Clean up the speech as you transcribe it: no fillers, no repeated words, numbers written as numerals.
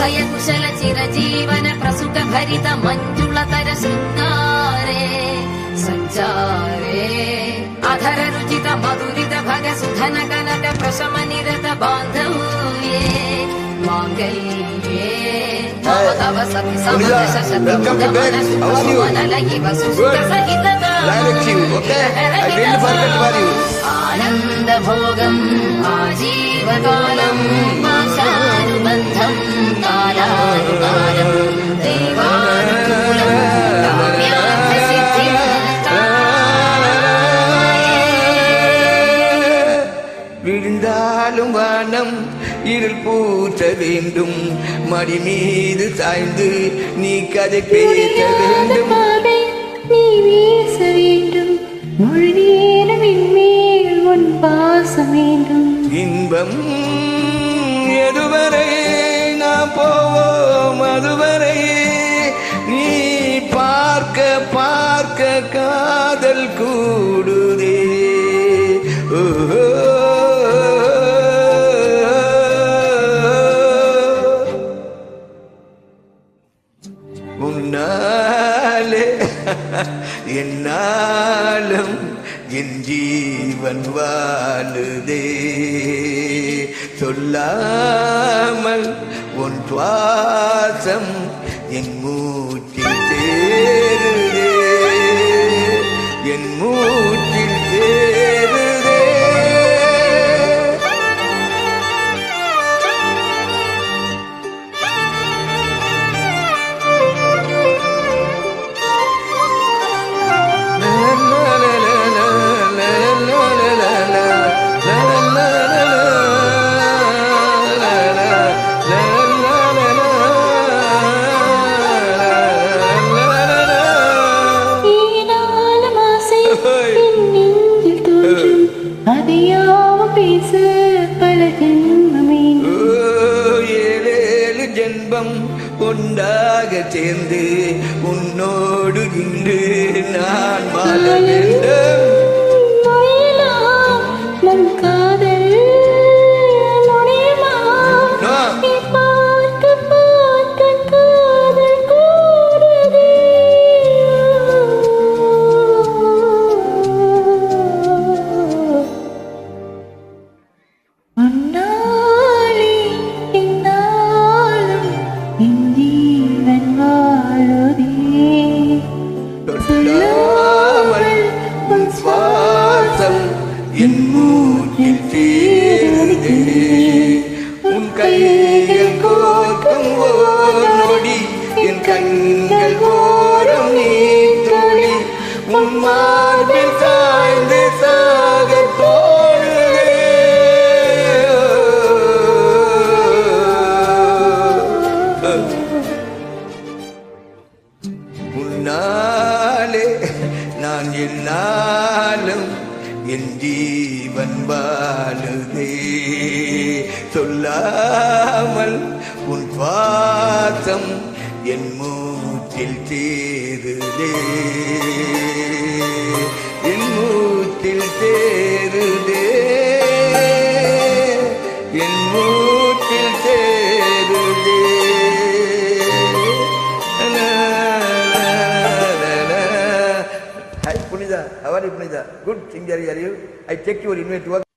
निर्भय कुशल चिरजीवन प्रसुख भरित मञ्जुलतर शृङ्गारे सञ्चारे अधर रुचित मधुरित भग सुधन कनक प्रशम निरत बान्धव्ये माङ्गल्ये तव सति समदश शतमुदमन सुमनलयि वसुसुत सहितता आनन्द भोगम् आजीवकालम् आशानुबन्धम् कालानुकालम् देवानुकूलम् काम्यार्थसिद्धिम् விழுந்தாலும் வானம் இருள் பூத்த வேண்டும் மடி மீது சாய்ந்து நீ கதை பேச வேண்டும் நீ வீச வேண்டும் முழு நேரம் மேல் உன் பாசம் வேண்டும் இன்பம் எதுவரை நாம் போவோம் அதுவரை நீ பார்க்க பார்க்க காதல் கூடுதே உன்னாலே என்னாலும் என் ஜீவன் வாழுதே சொல்லாமல் உன் சுவாசம் என் மூச்சில் சேருதே என் மூச்சில் சேருதே ஜென்மம் ஒன்றாக சேர்ந்து உன்னோடு இன்று நான் வாழ வேண்டும் நம் காதல் பார்க்க பார்க்க காதல் கூடுதே உன்னாலே என்னாலும் என் ஜீவன் வாழுதே சொல்லாமல் உன் சுவாசம் என் மூச்சில் சேருதே உன் கையில் கோர்க்கும் ஓர் நொடி என் கண்கள் ஓரம் நீர் துளி உன் மார்பில் சாய்ந்து சாக தோணுதே உன்னாலே நான் என்னாலும் என் ஜீவன் வாழுதே சொல்லாமல் உன் சுவாசம் என் மூச்சில் சேருதே என் மூச்சில் சேருதே என் மூச்சில் சேருதே Hi Punita, how are you Punita? Good, Chingyari, are you? I checked your invite to work.